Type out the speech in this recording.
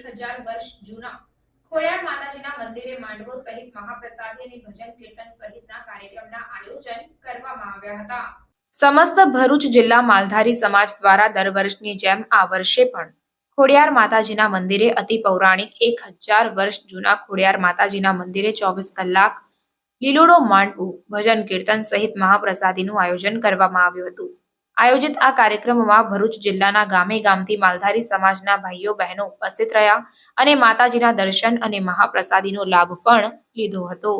1000 વર્ષ જૂના ખોડિયાર માતાજીના મંદિરે માંડવો સહિત મહાપ્રસાદી અને ભજન કીર્તન સહિતના કાર્યક્રમના આયોજન કરવામાં આવ્યા હતા। સમસ્ત ભરૂચ જિલ્લા માલધારી સમાજ દ્વારા દર વર્ષની જેમ આ વર્ષે પણ ખોડિયાર માતાજીના મંદિરે અતિ પૌરાણિક 1000 વર્ષ જૂના ખોડિયાર માતાજીના મંદિરે 24 કલાક લીલોડો માંડવું ભજન કીર્તન સહિત મહાપ્રસાદીનું આયોજન કરવામાં આવ્યું હતું। આયોજિત આ કાર્યક્રમમાં ભરૂચ જિલ્લાના ગામે ગામથી માલધારી સમાજના ભાઈઓ બહેનો ઉપસ્થિત રહ્યા અને માતાજીના દર્શન અને મહાપ્રસાદીનો લાભ પણ લીધો હતો।